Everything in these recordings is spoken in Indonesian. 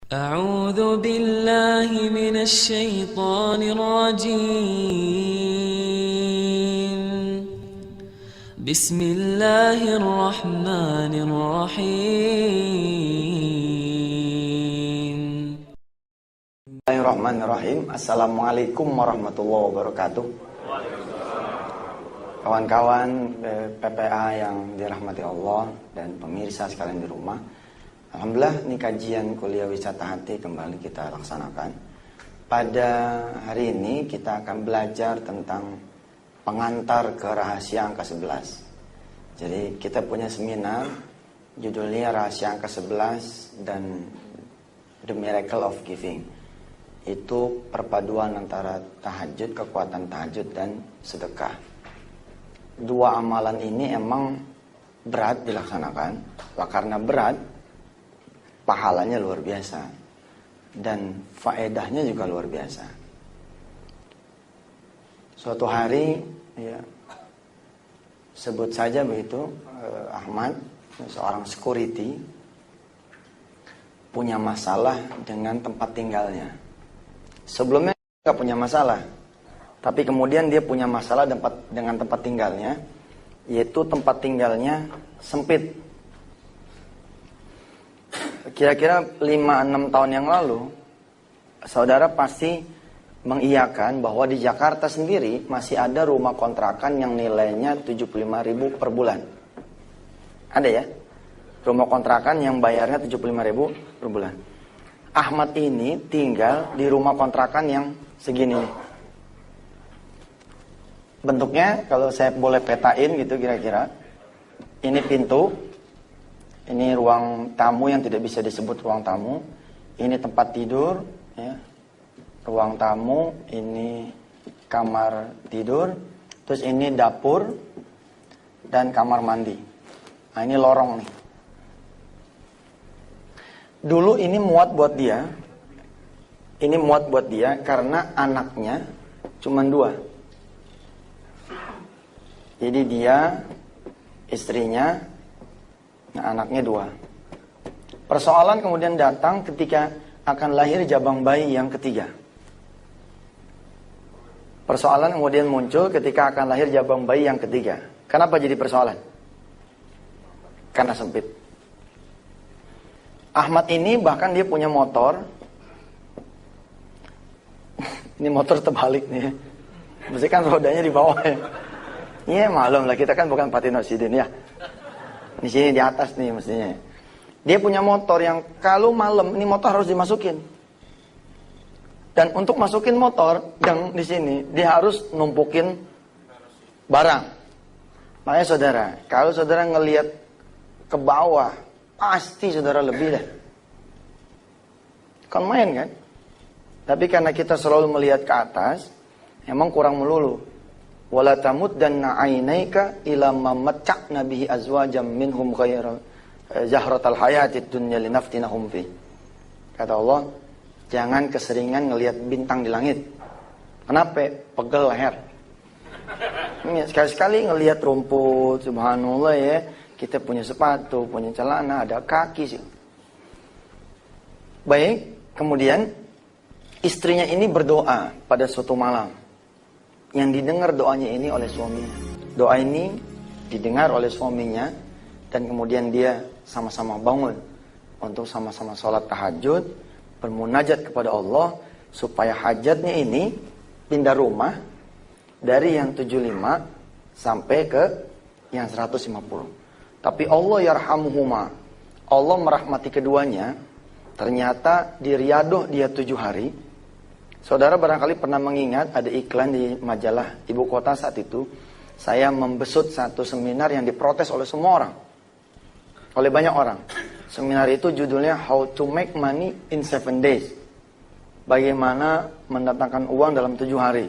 أعوذ بالله من الشيطان الرجيم بسم الله الرحمن الرحيم Bismillahirrahmanirrahim. Assalamualaikum warahmatullahi wabarakatuh. Kawan-kawan PPA yang dirahmati Allah dan pemirsa sekalian di rumah, alhamdulillah ini kajian kuliah wisata hati kembali kita laksanakan. Pada hari ini kita akan belajar tentang pengantar ke rahasia angka 11. Jadi kita punya seminar judulnya Rahasia Angka 11 dan The Miracle of Giving. Itu perpaduan antara tahajud, kekuatan tahajud dan sedekah. Dua amalan ini emang berat dilaksanakan. Karena berat, pahalanya luar biasa dan faedahnya juga luar biasa. Suatu hari, ya, sebut saja begitu, Ahmad, seorang security, punya masalah dengan tempat tinggalnya. Sebelumnya nggak punya masalah, tapi kemudian dia punya masalah dengan tempat tinggalnya, yaitu tempat tinggalnya sempit. Kira-kira 5-6 tahun yang lalu, saudara pasti mengiyakan bahwa di Jakarta sendiri masih ada rumah kontrakan yang nilainya 75.000 per bulan. Ada ya? Rumah kontrakan yang bayarnya 75.000 per bulan. Ahmad ini tinggal di rumah kontrakan yang segini. Bentuknya kalau saya boleh petain gitu kira-kira, ini pintu, ini ruang tamu yang tidak bisa disebut ruang tamu, ini tempat tidur, ya, ruang tamu, ini kamar tidur, terus ini dapur dan kamar mandi. Nah ini lorong nih. Dulu ini muat buat dia. Ini muat buat dia karena anaknya cuma 2. Jadi dia, istrinya, nah anaknya 2. Persoalan kemudian datang ketika akan lahir jabang bayi yang ketiga. Persoalan kemudian muncul ketika akan lahir jabang bayi yang ketiga. Kenapa jadi persoalan? Karena sempit. Ahmad ini bahkan dia punya motor. Ini motor terbalik nih. Mesti kan rodanya di bawah ya. Iya malum lah, kita kan bukan Patinosidin ya. Di sini di atas nih mestinya. Dia punya motor yang kalau malam ini motor harus dimasukin. Dan untuk masukin motor yang di sini dia harus numpukin barang. Makanya saudara, kalau saudara ngelihat ke bawah, pasti saudara lebih dah. Kan main kan? Tapi karena kita selalu melihat ke atas, emang kurang melulu. Wala tamuddanna 'ainaika ila ma matta'na bihi azwajam minhum ghayra zahratal hayatid dunya linaftinahum fi. Kata Allah, jangan keseringan ngelihat bintang di langit. Kenapa? Pegel leher. Sekali-sekali ngelihat rumput, subhanallah ya. Kita punya sepatu, punya celana, ada kaki sih. Baik, kemudian istrinya ini berdoa pada suatu malam. Yang didengar doanya ini oleh suaminya. Doa ini didengar oleh suaminya dan kemudian dia sama-sama bangun untuk sama-sama sholat tahajud, bermunajat kepada Allah supaya hajatnya ini pindah rumah dari yang 75 sampai ke yang 150. Tapi Allah yarhamuhuma, Allah merahmati keduanya. Ternyata di Riyadh dia 7 hari. Saudara barangkali pernah mengingat ada iklan di majalah ibu kota saat itu. Saya membesut satu seminar yang diprotes oleh semua orang, oleh banyak orang. Seminar itu judulnya How to Make Money in 7 Days. Bagaimana mendatangkan uang dalam 7 hari.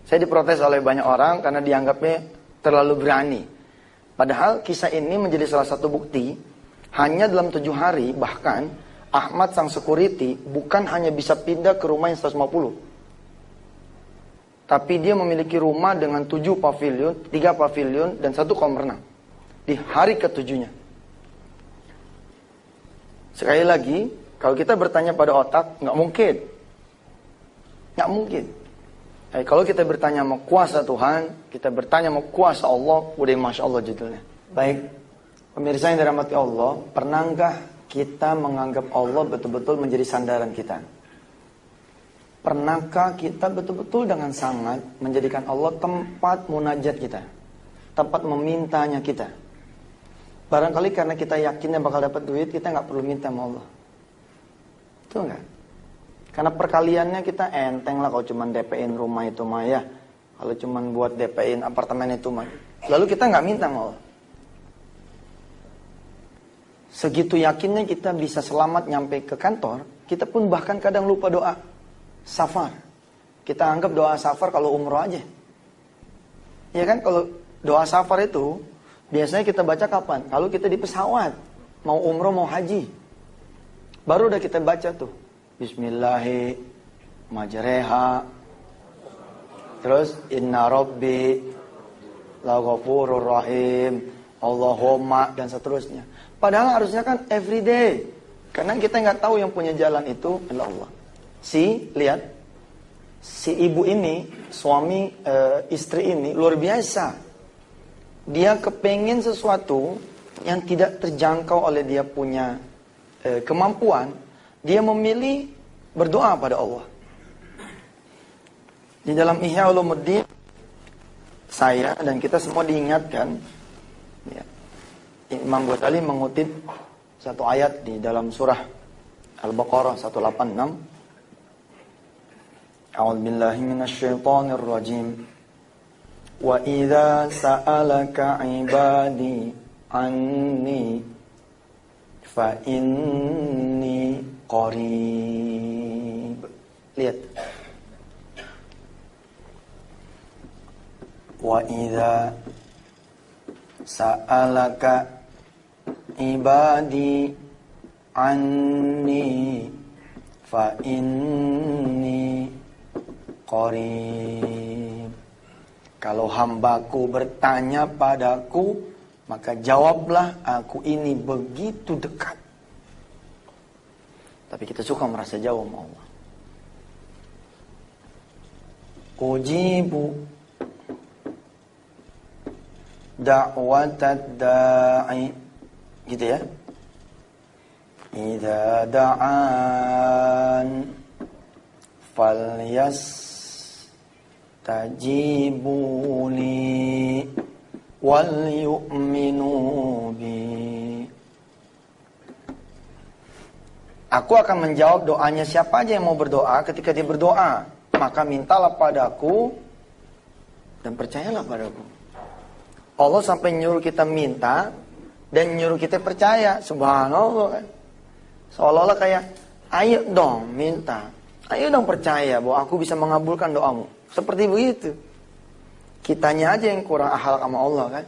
Saya diprotes oleh banyak orang karena dianggapnya terlalu berani. Padahal kisah ini menjadi salah satu bukti, hanya dalam 7 hari, bahkan Ahmad sang security bukan hanya bisa pindah ke rumah yang 150. Tapi dia memiliki rumah dengan 7 pavilion, 3 pavilion, dan 1 kolam renang. Di hari ke-7-nya. Sekali lagi, Kalau kita bertanya pada otak, nggak mungkin. Nggak mungkin. Kalau kita bertanya mau kuasa Tuhan, kita bertanya mau kuasa Allah, udah Masya Allah judulnya. Baik, pemirsa yang dirahmati Allah, pernahkah kita menganggap Allah betul-betul menjadi sandaran kita? Pernahkah kita betul-betul dengan sangat menjadikan Allah tempat munajat kita? Tempat memintanya kita? Barangkali karena kita yakinnya bakal dapat duit, kita nggak perlu minta sama Allah. Betul nggak? Karena perkaliannya kita enteng lah kalau cuma DP-in rumah itu mah ya. Kalau cuma buat DP-in apartemen itu mah. Lalu kita nggak minta sama Allah. Segitu yakinnya kita bisa selamat nyampe ke kantor, kita pun bahkan kadang lupa doa safar. Kita anggap doa safar kalau umroh aja. Ya kan, kalau doa safar itu biasanya kita baca kapan? Kalau kita di pesawat, mau umroh mau haji. Baru udah kita baca tuh. Bismillahi majreha. Terus inna rabbi laghafurur rahim. Allahumma dan seterusnya. Padahal harusnya kan everyday. Karena kita nggak tahu yang punya jalan itu adalah Allah. Lihat, si ibu ini, suami istri ini luar biasa. Dia kepengen sesuatu yang tidak terjangkau oleh dia punya kemampuan. Dia memilih berdoa pada Allah. Di dalam Ihya Ulumuddin, saya dan kita semua diingatkan, ya, Imam Ghazali mengutip satu ayat di dalam surah Al-Baqarah 186. A'udzubillahi minasyaitonir rajim. Wa idza sa'alaka 'ibadi anni fa inni qarib. Lihat. Wa idza sa'alaka ibadi anni fa inni qarib. Kalau hambaku bertanya padaku, maka jawablah, aku ini begitu dekat. Tapi kita suka merasa jauh sama Allah. Ujibu da'watad da'i, gitu ya. Idza da'an falyastajibuli wal yu'minu bi. Aku akan menjawab doanya siapa aja yang mau berdoa. Ketika dia berdoa, maka mintalah padaku dan percayalah padaku. Allah sampai nyuruh kita minta dan nyuruh kita percaya. Subhanallah kan. Seolah-olah kayak, ayo dong minta, ayo dong percaya bahwa aku bisa mengabulkan doamu. Seperti begitu. Kitanya aja yang kurang akhlak sama Allah kan.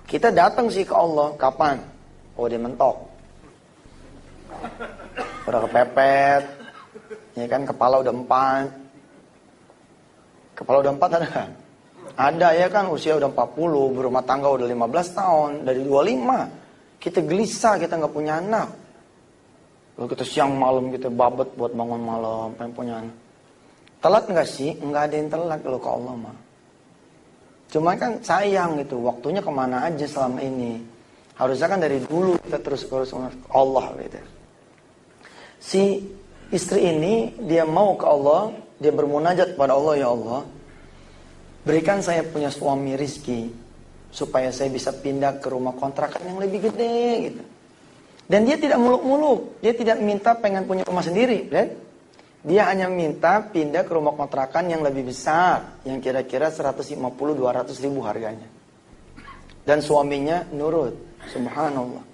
Kita datang sih ke Allah, kapan? Oh, dia mentok. Udah kepepet, ya kan, kepala udah 4. Kepala udah 4 ada kan? Ada ya kan, usia udah 40, berumah tangga udah 15 tahun, dari 25. Kita gelisah, kita nggak punya anak. Lalu kita siang malam kita babet buat bangun malam, pengen punya anak. Telat nggak sih? Nggak ada yang telat kalau ke Allah mah. Cuma kan sayang gitu, waktunya kemana aja selama ini. Harusnya kan dari dulu kita terus ke Allah gitu. Si istri ini, dia mau ke Allah, dia bermunajat kepada Allah, ya Allah, berikan saya punya suami rizki, supaya saya bisa pindah ke rumah kontrakan yang lebih gede gitu. Dan dia tidak muluk-muluk, dia tidak minta pengen punya rumah sendiri, kan? Dia hanya minta pindah ke rumah kontrakan yang lebih besar, yang kira-kira 150-200 ribu harganya. Dan suaminya nurut, subhanallah.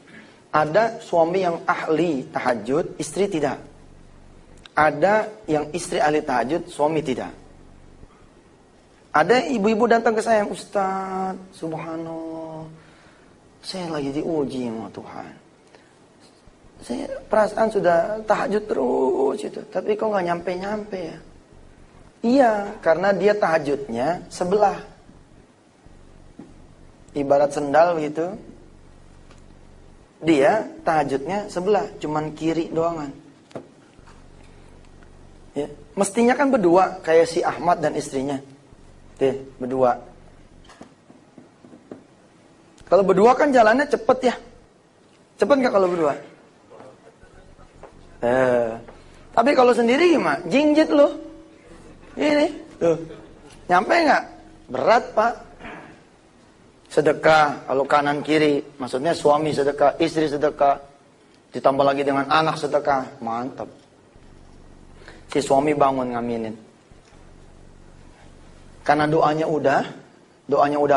Ada suami yang ahli tahajud, istri tidak. Ada yang istri ahli tahajud, suami tidak. Ada ibu-ibu datang ke saya, Ustaz, subhanallah, saya lagi diuji sama Tuhan. Saya perasaan sudah tahajud terus itu, tapi kok nggak nyampe-nyampe ya? Iya, karena dia tahajudnya sebelah. Ibarat sendal gitu. dia tahajudnya sebelah, cuman kiri doangan. Ya, mestinya kan berdua kayak si Ahmad dan istrinya. Berdua. Kalau berdua kan jalannya cepet ya. Cepet nggak kalau berdua? Tapi kalau sendiri gimana? Jingjit loh. Ini tuh. Nyampe nggak? Berat pak. Sedekah kalau kanan kiri, maksudnya suami sedekah, istri sedekah, ditambah lagi dengan anak sedekah, mantap. Si suami bangun ngaminin. Karena doanya udah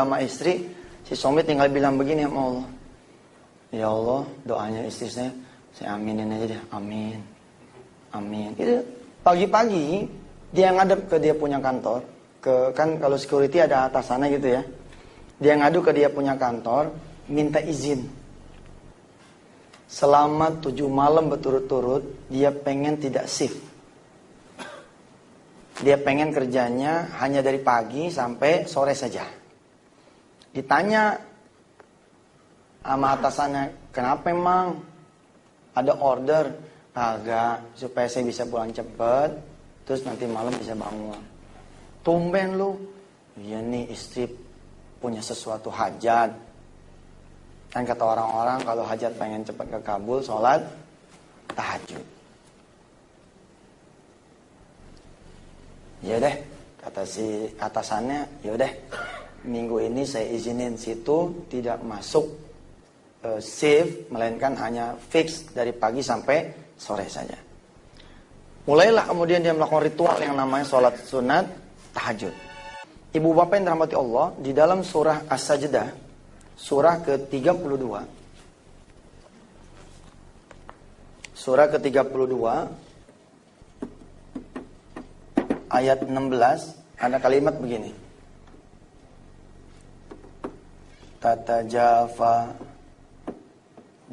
sama istri, si suami tinggal bilang begini sama Allah. Ya Allah, doanya istri saya aminin aja deh, amin. Amin. Itu pagi-pagi dia ngadep ke dia punya kantor, kan kalau security ada atasannya gitu ya. Dia ngadu ke dia punya kantor, minta izin. Selama 7 malam berturut-turut, dia pengen tidak shift. Dia pengen kerjanya hanya dari pagi sampai sore saja. Ditanya sama atasannya, kenapa emang? Ada order? Agak, supaya saya bisa pulang cepat, terus nanti malam bisa bangun. Tumben lu. Iya nih istri punya sesuatu hajat. Kan kata orang-orang kalau hajat pengen cepat kekabul, sholat tahajud. Ya deh, kata si atasannya, ya deh, minggu ini saya izinin situ tidak masuk shift, melainkan hanya fix dari pagi sampai sore saja. Mulailah kemudian dia melakukan ritual yang namanya sholat sunat tahajud. Ibu bapak yang dirahmati Allah, di dalam surah As-Sajdah, surah ke-32, surah ke-32, ayat 16, ada kalimat begini. Tatajafa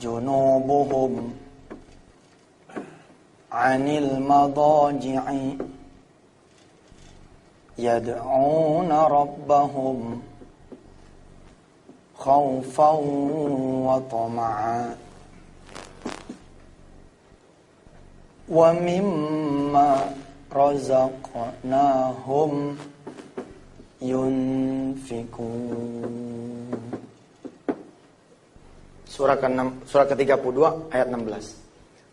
junubuhum anil madaji'i yad'una rabbahum khawfan wa tama'a wa mimma razaqnahum yunfikun. Surah ke-32 ayat 16.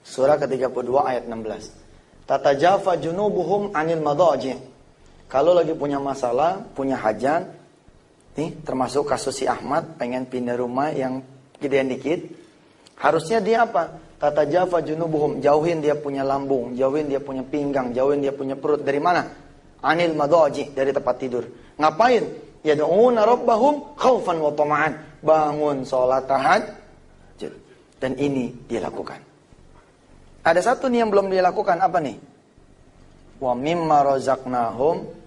Surah ke-32 ayat 16. Tatajafa junubuhum anil madaji'. Kalau lagi punya masalah, punya hajat, nih termasuk kasus si Ahmad pengen pindah rumah yang gedean dikit, harusnya dia apa? Tatajafa junubuhum, jauhin dia punya lambung, jauhin dia punya pinggang, jauhin dia punya perut. Dari mana? Anil madaji, dari tempat tidur. Ngapain? Yad'una rabbahum khaufan wa tama'an. Bangun sholat tahajud. Dan ini dia lakukan. Ada satu nih yang belum dia lakukan, apa nih? Wa mimma razaqnahum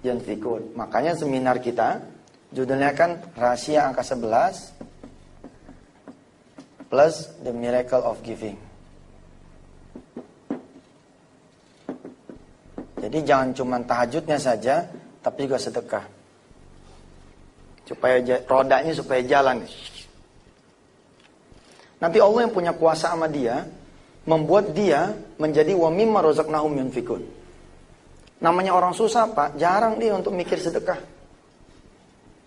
yunfikun. Makanya seminar kita judulnya kan Rahasia Angka 11 plus The Miracle of Giving. Jadi jangan cuma tahajudnya saja, tapi juga sedekah. Supaya rodanya supaya jalan. Nanti Allah yang punya kuasa sama dia, membuat dia menjadi wa mimma razaqnahum yunfikun. Namanya orang susah pak, jarang dia untuk mikir sedekah.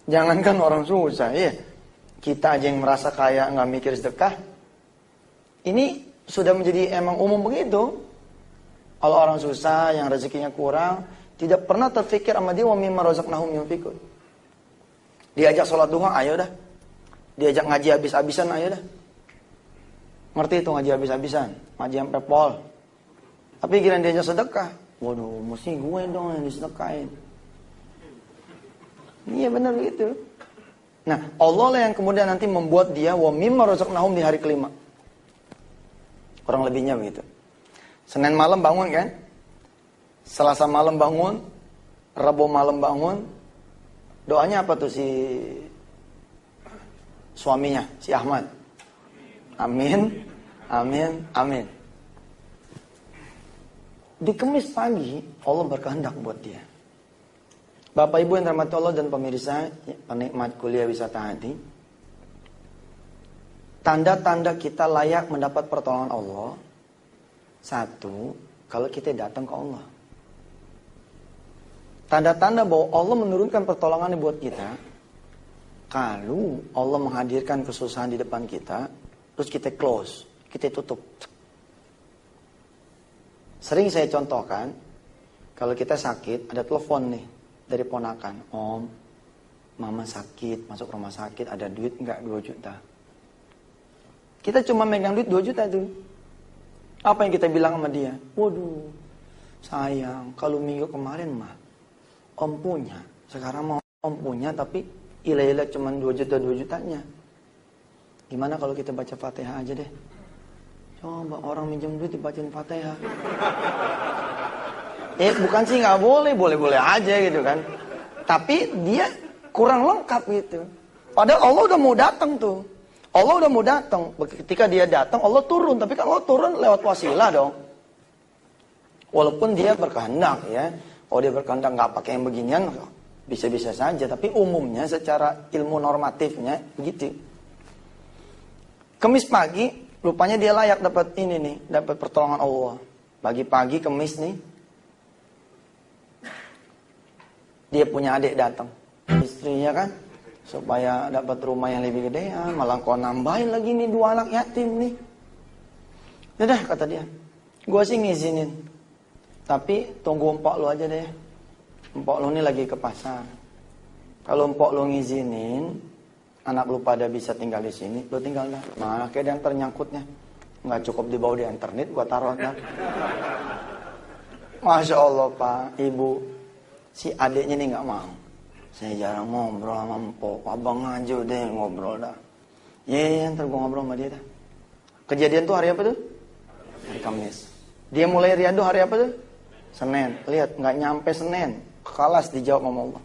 Jangankan orang susah, ya. Kita aja yang merasa kaya nggak mikir sedekah. Ini sudah menjadi emang umum begitu. Kalau orang susah, yang rezekinya kurang, tidak pernah terfikir sama dia wa mimma razaqnahum yunfikun. Diajak sholat duha, ayo dah. Diajak ngaji habis-habisan, ayo dah. Ngerti itu ngaji habis-habisan, ngaji sampai pol. Tapi kira diajak sedekah. Waduh, mesti gue dong yang disedekain. Iya benar begitu. Nah, Allah lah yang kemudian nanti membuat dia wa mimma razaqnahum di hari kelima. Kurang lebihnya begitu. Senin malam bangun kan? Selasa malam bangun, Rabu malam bangun. Doanya apa tuh si suaminya, si Ahmad? Amin, amin, amin. Di Kamis pagi, Allah berkehendak buat dia. Bapak Ibu yang dirahmati Allah dan pemirsa, penikmat kuliah wisata hati. Tanda-tanda kita layak mendapat pertolongan Allah. Satu, kalau kita datang ke Allah. Tanda-tanda bahwa Allah menurunkan pertolongannya buat kita, kalau Allah menghadirkan kesusahan di depan kita, terus kita close, kita tutup. Sering saya contohkan, kalau kita sakit, ada telepon nih dari ponakan. Om, mama sakit, masuk rumah sakit, ada duit enggak 2 juta. Kita cuma megang duit 2 juta tuh. Apa yang kita bilang sama dia? Waduh, sayang, kalau minggu kemarin mah om punya. Sekarang mau om punya tapi ilah-ilah cuma 2 jutanya. Gimana kalau kita baca Fatihah aja deh? Coba orang minjem duit dibacain Fatihah. Bukan sih nggak boleh, boleh-boleh aja gitu kan. Tapi dia kurang lengkap gitu. Padahal Allah udah mau datang tuh. Allah udah mau datang. Ketika dia datang, Allah turun. Tapi kan Allah turun lewat wasilah dong. Walaupun dia berkehendak ya. Kalau dia berkehendak nggak pakai yang beginian, bisa-bisa saja. Tapi umumnya secara ilmu normatifnya begitu. Kemis pagi, rupanya dia layak dapat ini nih, dapat pertolongan Allah. Pagi-pagi Kemis nih, dia punya adik datang. Istrinya kan, supaya dapat rumah yang lebih gedean, malah kau nambahin lagi nih 2 anak yatim nih. Udah kata dia, gua sih ngizinin, tapi tunggu empok lu aja deh. Empok lu nih lagi ke pasar. Kalau empok lu ngizinin, anak lu pada bisa tinggal di sini, lu tinggal dah. Mana kayak yang ternyangkutnya, nggak cukup dibawa di internet, gua taruh dah. Masya Allah Pak, Ibu, si adiknya nih nggak mau. Saya jarang ngobrol sama empok, abang aja deh ngobrol dah. Iya, ntar gue ngobrol sama dia dah. Kejadian tuh hari apa tuh? Hari Kamis. Dia mulai riado hari apa tuh? Senin. Lihat, nggak nyampe Senin, kelas dijawab sama Allah.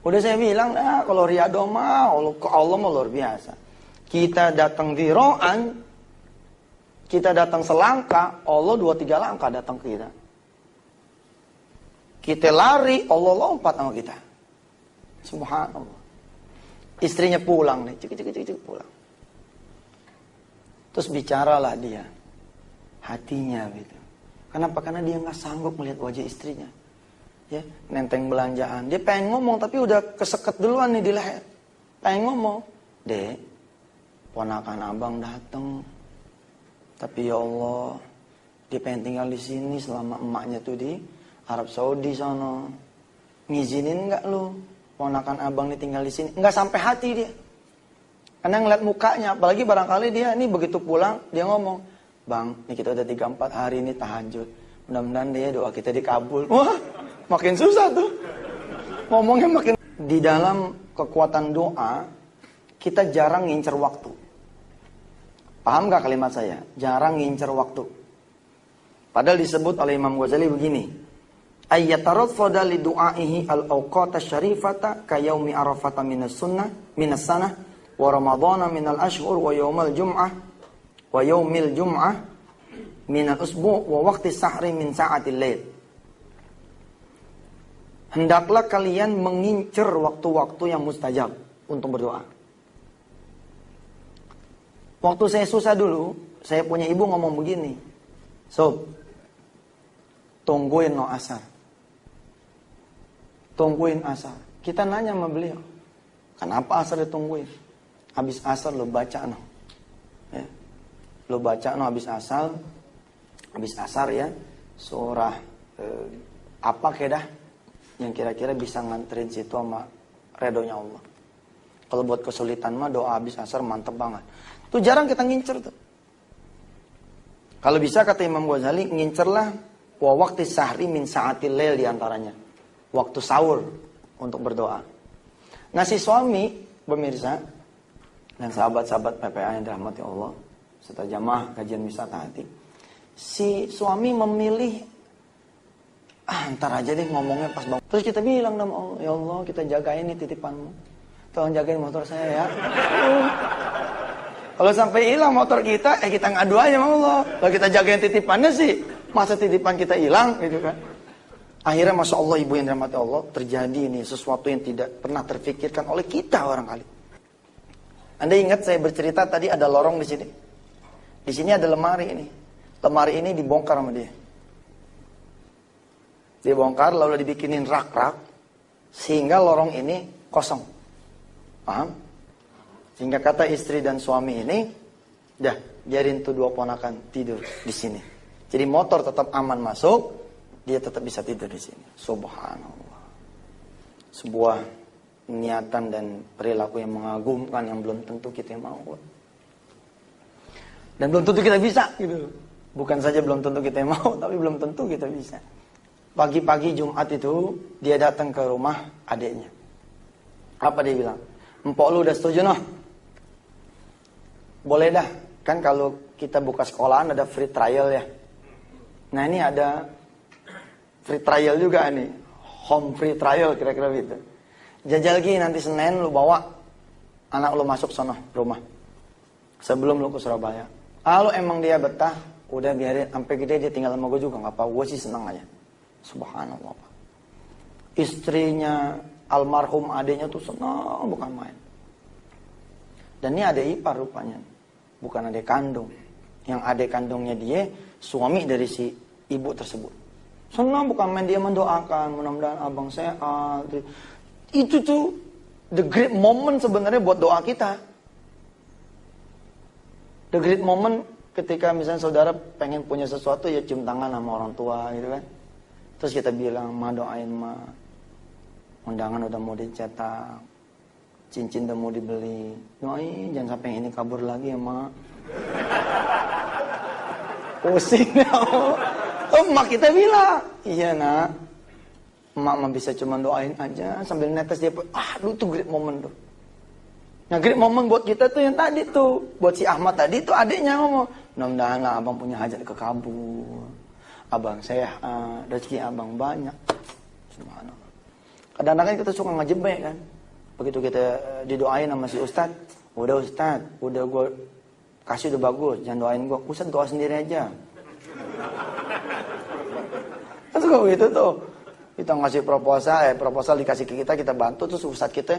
Udah saya bilang, kalau riado mah, Allah mah luar biasa. Kita datang di ro'an, kita datang selangkah, Allah 2-3 langkah datang ke kita. Kita lari, Allah lompat sama kita. Subhanallah. Istrinya pulang nih, cik pulang. Terus bicaralah dia, hatinya gitu. Kenapa? Karena dia nggak sanggup melihat wajah istrinya. Ya, nenteng belanjaan. Dia pengen ngomong tapi udah keseket duluan nih di leher. Pengen ngomong, Dek, ponakan abang datang. Tapi ya Allah, dia pengen tinggal di sini selama emaknya tuh di Arab Saudi sono. Ngizinin nggak lu ponakan abang nih tinggal di sini? Nggak sampai hati dia. Karena ngeliat mukanya, apalagi barangkali dia ini begitu pulang dia ngomong, Bang, ini kita udah 3-4 hari ini tahajud. Mudah-mudahan dia doa kita dikabul. Wah, makin susah tuh. Ngomongnya makin. Di dalam kekuatan doa, kita jarang ngincer waktu. Paham gak kalimat saya? Jarang ngincer waktu. Padahal disebut oleh Imam Ghazali begini. Ayyatarafada li du'aihi al-awqata syarifata ka yaumi arafata minas sunnah minas sanah wa ramadhana minal ashhur wa yaumal jum'ah wa yaumil jum'ah minal usbu' wa waqti sahri min sa'atil lail. Hendaklah kalian mengincar waktu-waktu yang mustajab untuk berdoa. Waktu saya susah dulu, saya punya ibu ngomong begini. Sob, tungguin no asar. Tungguin asar. Kita nanya sama beliau, kenapa asar ditungguin? Habis asar lo baca no. Ya. Lo baca no habis asar ya. Surah apa kedah yang kira-kira bisa nganterin situ sama redonya Allah. Kalau buat kesulitan mah doa habis asar mantep banget. Itu jarang kita ngincer tuh. Kalau bisa kata Imam Ghazali, ngincerlah wa waqti sahri min sa'atil lail diantaranya. Waktu sahur untuk berdoa. Nah si suami, pemirsa, dan sahabat-sahabat PPA yang dirahmati Allah, serta jamaah kajian wisata hati. Si suami memilih, ntar aja deh ngomongnya pas bangun. Terus kita bilang sama Allah, ya Allah kita jagain nih titipanmu. Tolong jagain motor saya ya. Kalau sampai hilang motor kita, kita ngadu aja sama Allah. Kalau kita jagain titipannya sih, masa titipan kita hilang gitu kan. Akhirnya Masya Allah ibu yang dirahmati Allah, terjadi ini sesuatu yang tidak pernah terfikirkan oleh kita barangkali. Anda ingat saya bercerita tadi ada lorong di sini. Di sini ada lemari ini. Lemari ini dibongkar sama dia. Dibongkar lalu dibikinin rak-rak sehingga lorong ini kosong. Paham? Sehingga kata istri dan suami ini, dah biarin tuh dua ponakan tidur di sini. Jadi motor tetap aman masuk, dia tetap bisa tidur di sini. Subhanallah. Sebuah niatan dan perilaku yang mengagumkan yang belum tentu kita mau. Dan belum tentu kita bisa gitu. Bukan saja belum tentu kita mau, tapi belum tentu kita bisa. Pagi-pagi Jumat itu dia datang ke rumah adiknya. Apa dia bilang? Empok lu udah setuju noh? Boleh dah. Kan kalau kita buka sekolahan ada free trial ya. Nah ini ada free trial juga nih. Home free trial kira-kira gitu. Jajal lagi nanti Senin lu bawa anak lu masuk sono rumah. Sebelum lu ke Surabaya. Kalau emang dia betah, udah biarin sampai gede dia tinggal sama gue juga nggak apa. Gue sih senang aja. Subhanallah. Istrinya almarhum adiknya tuh senang bukan main. Dan ini adik ipar rupanya. Bukan adik kandung. Yang adik kandungnya dia suami dari si ibu tersebut. Senang bukan main, dia mendoakan mudah-mudahan abang sehat. Itu tuh the great moment sebenarnya buat doa kita. The great moment ketika misalnya saudara pengen punya sesuatu ya cium tangan sama orang tua gitu kan. Terus kita bilang, ma doain ma, undangan udah mau dicetak, cincin udah mau dibeli, doain jangan sampai ini kabur lagi ya ma. Pusing ya. Emak kita bilang, iya nak, emak mah bisa cuma doain aja sambil netes dia. Aduh tuh great moment tuh. Nah great moment buat kita tuh yang tadi tuh, buat si Ahmad tadi tuh adiknya ngomong, mudah-mudahan lah abang punya hajat kekabul. Abang sehat, rezeki abang banyak. Subhanallah. Kadang-kadang kita suka ngejebak kan. Begitu kita didoain sama si Ustad, udah Ustad, udah gue kasih udah bagus, jangan doain gue. Ustad doa sendiri aja. Kan suka begitu tuh. Kita ngasih proposal dikasih ke kita bantu, terus Ustad kita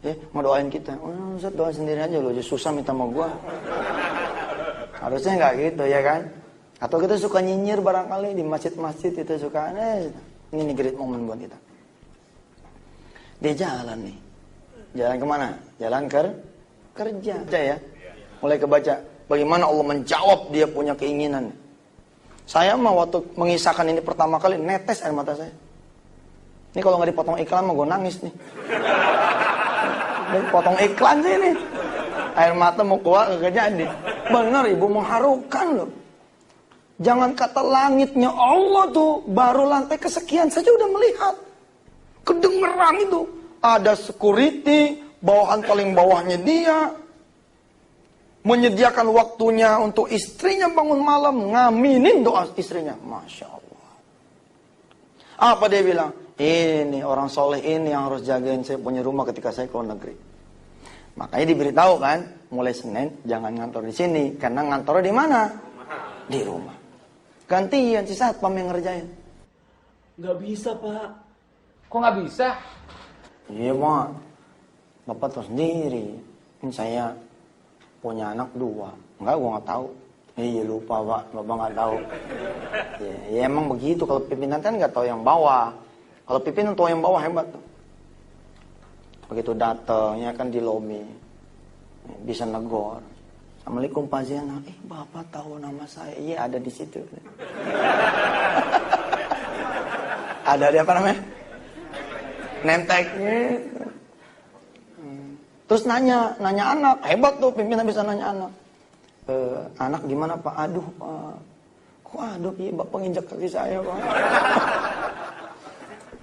ngedoain kita. Oh Ustad doa sendiri aja loh, susah minta sama gue. Harusnya nggak gitu ya kan. Atau kita suka nyinyir barangkali di masjid-masjid kita suka ini great moment buat kita. Dia jalan nih. Jalan kemana? Jalan kerja ya. Mulai kebaca bagaimana Allah menjawab dia punya keinginan. Saya mah waktu mengisahkan ini pertama kali netes air mata saya. Ini kalau nggak dipotong iklan mah gue nangis nih. Potong iklan sih nih. Air mata mau keluar nggak jadi. Benar ibu mengharukan loh. Jangan kata langitnya Allah tuh, baru lantai kesekian saja udah melihat. Kedengeran itu. Ada security, bawahan paling bawahnya dia. Menyediakan waktunya untuk istrinya bangun malam. Ngaminin doa istrinya. Masya Allah. Apa dia bilang? Ini orang soleh ini yang harus jagain saya punya rumah ketika saya ke luar negeri. Makanya diberitahu kan, mulai Senin jangan ngantor di sini. Karena ngantor di mana? Di rumah. Gantian si satpam yang ngerjain. Nggak bisa pak. Kok nggak bisa? Iya pak, bapak tahu sendiri. Ini saya punya anak 2. Enggak, gua nggak tahu. Iya lupa pak, bapak nggak tahu. Ya emang begitu. Kalau pimpinan kan nggak tahu yang bawah. Kalau pimpinan tahu yang bawah hebat tuh. Begitu datangnya kan di lobi, bisa negor. Assalamualaikum Pak Ziana. Bapak tahu nama saya? Iya ada di situ. Ada apa namanya? Name tag-nya. Terus nanya anak. Hebat tuh pimpinan bisa nanya anak. Anak gimana Pak? Aduh Pak. Kok aduh? Iya Bapak nginjak kaki saya Pak.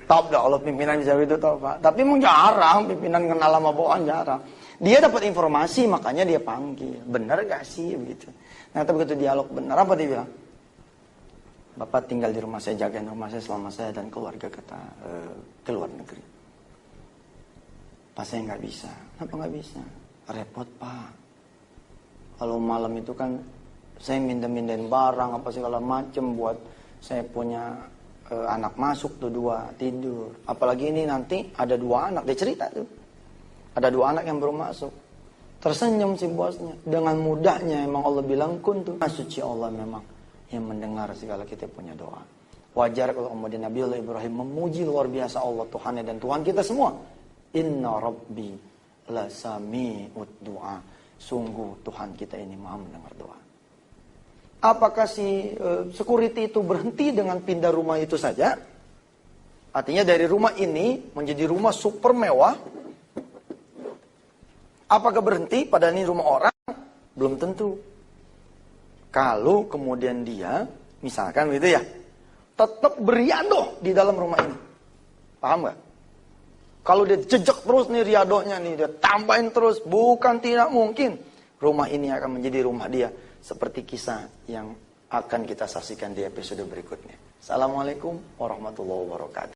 Top dah kalau pimpinan bisa gitu tau Pak. Tapi emang jarang pimpinan kenal sama bawahan jarang. Dia dapat informasi makanya dia panggil. Benar gak sih begitu? Nah tapi begitu dialog benar apa dia bilang? Bapak tinggal di rumah saya, jagain rumah saya selama saya dan keluarga kata ke luar negeri. Pak saya nggak bisa. Kenapa nggak bisa? Repot Pak. Kalau malam itu kan saya mindahin barang apa segala macem buat saya punya anak masuk tuh 2 tidur. Apalagi ini nanti ada 2 anak, dia cerita tuh. Ada 2 anak yang baru masuk. Tersenyum si bosnya. Dengan mudahnya emang Allah bilang kuntu. Suci Allah memang yang mendengar segala kita punya doa. Wajar kalau kemudian Nabi Allah Ibrahim memuji luar biasa Allah Tuhannya dan Tuhan kita semua. Inna Rabbi la sami'ud du'a. Sungguh Tuhan kita ini maha mendengar doa. Apakah si security itu berhenti dengan pindah rumah itu saja? Artinya dari rumah ini menjadi rumah super mewah. Apakah berhenti pada ini rumah orang? Belum tentu. Kalau kemudian dia, misalkan gitu ya, tetap beriadoh di dalam rumah ini. Paham gak? Kalau dia jejak terus nih riadohnya nih, dia tambahin terus, bukan tidak mungkin. Rumah ini akan menjadi rumah dia. Seperti kisah yang akan kita saksikan di episode berikutnya. Assalamualaikum warahmatullahi wabarakatuh.